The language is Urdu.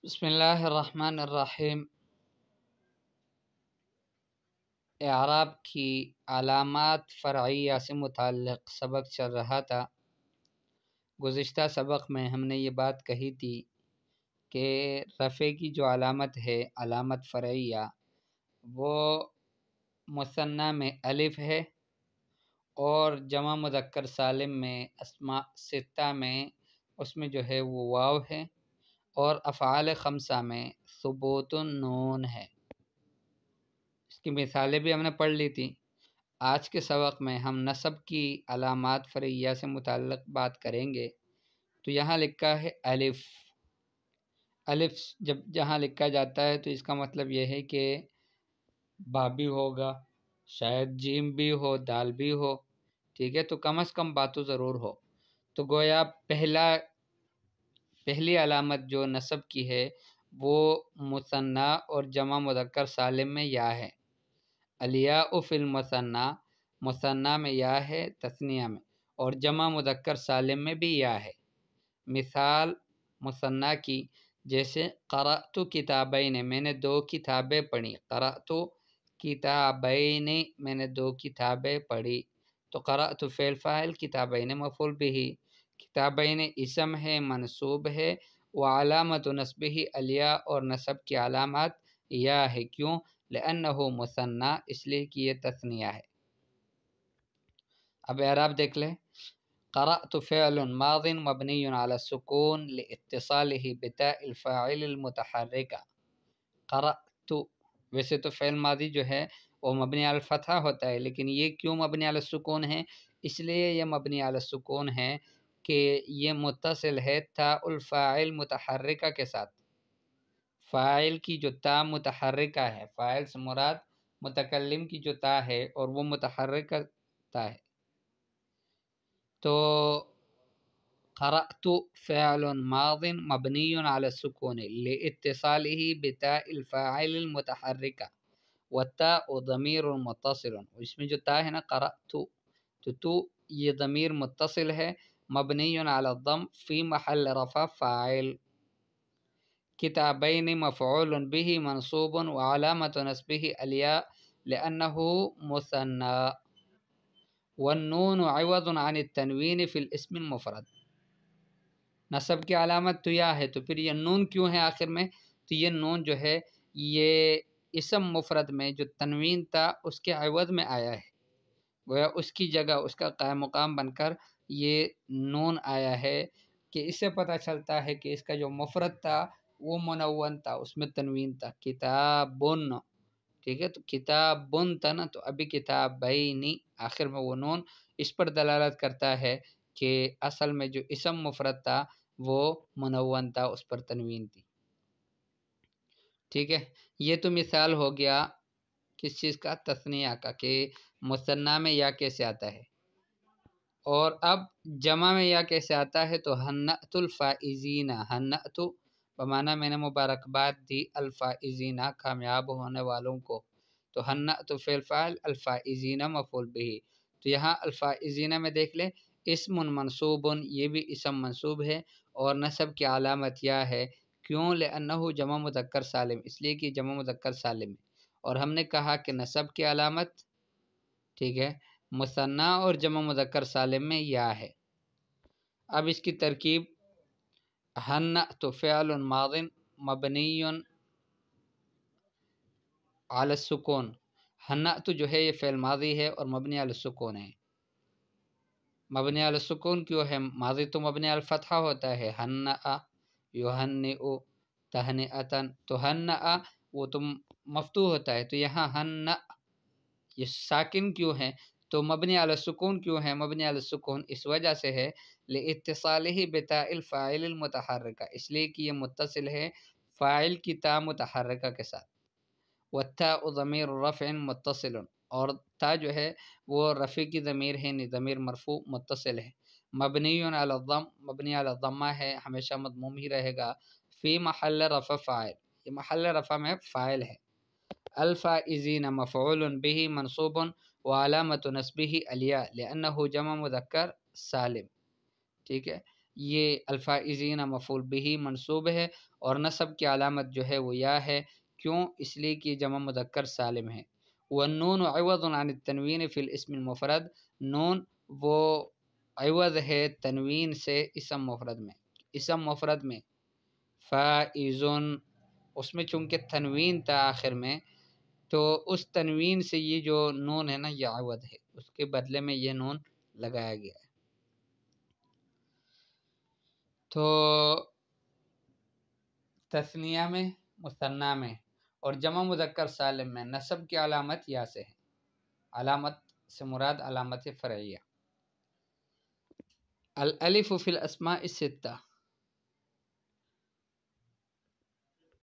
بسم اللہ الرحمن الرحیم۔ اعراب کی علامات فرعیہ سے متعلق سبق چل رہا تھا۔ گزشتہ سبق میں ہم نے یہ بات کہی تھی کہ رفع کی جو علامت ہے، علامت فرعیہ، وہ مثنیٰ میں الف ہے اور جمع مذکر سالم میں اسماء ستہ میں اس میں جو ہے وہ واو ہے، اور افعال خمسہ میں ثبوت النون ہے۔ اس کی مثالیں بھی ہم نے پڑھ لی تھی۔ آج کے سبق میں ہم نصب کی علامات فرعیہ سے متعلق بات کریں گے۔ تو یہاں لکھا ہے الف۔ الف جہاں لکھا جاتا ہے تو اس کا مطلب یہ ہے کہ با بھی ہوگا، شاید جیم بھی ہو، دال بھی ہو، ٹھیک ہے، تو کم از کم با تو ضرور ہو۔ تو گویا پہلی علامت جو نصب کی ہے وہ مثنیٰ اور جمع مذکر سالم میں یا ہے۔ الیاء فی المثنیٰ، مثنیٰ میں یا ہے، تثنیہ میں، اور جمع مذکر سالم میں بھی یا ہے۔ مثال مثنیٰ کی جیسے قرأت کتابین، میں نے 2 کتابیں پڑھی، قرأت کتابین، میں نے 2 کتابیں پڑھی۔ تو قرأت فعل فاعل، کتابین مفعول بہ، کتابین اسم ہے، منصوب ہے، وعلامت نصبہ الیاء، اور نصب کی علامات یا ہے۔ کیوں؟ لأنہ مثنیٰ، اس لیے کہ یہ تثنیہ ہے۔ اب اعراب دیکھ لیں۔ قرأت فعل ماض مبنی علی السکون لاتصالہ بتاء الفاعل المتحرکہ۔ قرأت، ویسے تو فعل ماضی جو ہے وہ مبنی علی الفتحہ ہوتا ہے، لیکن یہ کیوں مبنی علی السکون ہے؟ اس لیے یہ مبنی علی السکون ہے کہ یہ متصل ہے تاء الفاعل متحرکہ کے ساتھ۔ فاعل کی جو تا متحرکہ ہے، فاعل سے مراد متکلم کی جو تا ہے اور وہ متحرکہ تا ہے۔ تو قرأت فعل ماض مبنی علی السکون لاتصالہ بتاء الفاعل المتحرکہ، والتاء ضمیر متصل، اس میں جو تا ہے نا قرأت، تو یہ ضمیر متصل ہے، مبنی علی الضم فی محل رفع فاعل۔ کتابین مفعول به منصوب وعلامت نصبه الیاء لأنه مثنى، والنون عوض عن التنوین فی الاسم المفرد۔ نصب کی علامت تو یا ہے، تو پھر یہ نون کیوں ہے آخر میں؟ تو یہ نون جو ہے یہ اسم مفرد میں جو تنوین تھا اس کے عوض میں آیا ہے، گویا اس کی جگہ اس کا قائم مقام بن کر یہ نون آیا ہے، کہ اس سے پتہ چلتا ہے کہ اس کا جو مفرد تھا وہ منون تھا، اس میں تنوین تھا، کتابن، ٹھیک ہے، تو کتابن تھا نا، تو ابھی کتابینی آخر میں وہ نون اس پر دلالت کرتا ہے کہ اصل میں جو اسم مفرد تھا وہ منون تھا، اس پر تنوین تھی، ٹھیک ہے۔ یہ تو مثال ہو گیا کس چیز کا؟ تثنیہ کا، کہ مثنیٰ میں یا کیسے آتا ہے۔ اور اب جمع میں یا کیسے آتا ہے؟ تو ہنأت الفائزین، ہنأت بمعنی میں نے مبارکباد دی، الفائزین کامیاب ہونے والوں کو، تو ہنأت فعل فاعل، الفائزین مفعول بہ۔ تو یہاں الفائزین میں دیکھ لیں، اسم منصوب، یہ بھی اسم منصوب ہے، اور نصب کی علامت یا ہے۔ کیوں؟ لأنہ جمع مذکر سالم، اس لیے کہ جمع مذکر سالم ہے، اور ہم نے کہا کہ نصب کی علامت، ٹھیک ہے، مثنیٰ اور جمع مذکر سالم میں یا ہے۔ اب اس کی ترکیب، ہنأت فعل ماض مبنی علی السکون، ہنأت جو ہے یہ فعل ماضی ہے اور مبنی علی السکون ہے۔ مبنی علی السکون کیوں ہے؟ ماضی تو مبنی علی الفتحہ ہوتا ہے، ہنأ یہنئ تہنئۃ، تو ہنأ وہ تو مفتوح ہوتا ہے، تو یہاں ہنأ یہ ساکن کیوں ہے؟ تو مبنی علی السکون کیوں ہے؟ مبنی علی السکون اس وجہ سے ہے لاتصالہ بتاء الفاعل المتحرکہ، اس لیے کہ یہ متصل ہے فاعل کی تا متحرکہ کے ساتھ، والتاء ضمیر رفع متصل، اور تا جو ہے وہ رفع کی ضمیر ہے، ضمیر مرفوع متصل ہے، مبنی علی الضم، مبنی علی الضمہ ہے، ہمیشہ مضموم ہی رہے گا، فی محل رفع فاعل، یہ محل رفع میں فاعل ہے، الفائزین مفعول به منصوب وعلامت نصبہ الیاء لأنہ جمع مذکر سالم، ٹھیک ہے۔ یہ الفائزین مفعول بہ منصوب ہے، اور نصب کی علامت جو ہے وہ یا ہے، کیوں؟ اس لیے کہ جمع مذکر سالم ہے۔ والنون عوض عن التنوین فی الاسم المفرد، نون وہ عوض ہے تنوین سے اسم مفرد میں، فائزن، اس میں چونکہ تنوین تھا آخر میں، تو اس تنوین سے یہ جو نون ہے نا یہ عوض ہے، اس کے بدلے میں یہ نون لگایا گیا ہے۔ تو تثنیہ میں، مثنیٰ میں اور جمع مذکر سالم میں نصب کی علامت یا سے ہے، علامت سے مراد علامت فرعیہ۔ الالف فی الاسماء الستہ،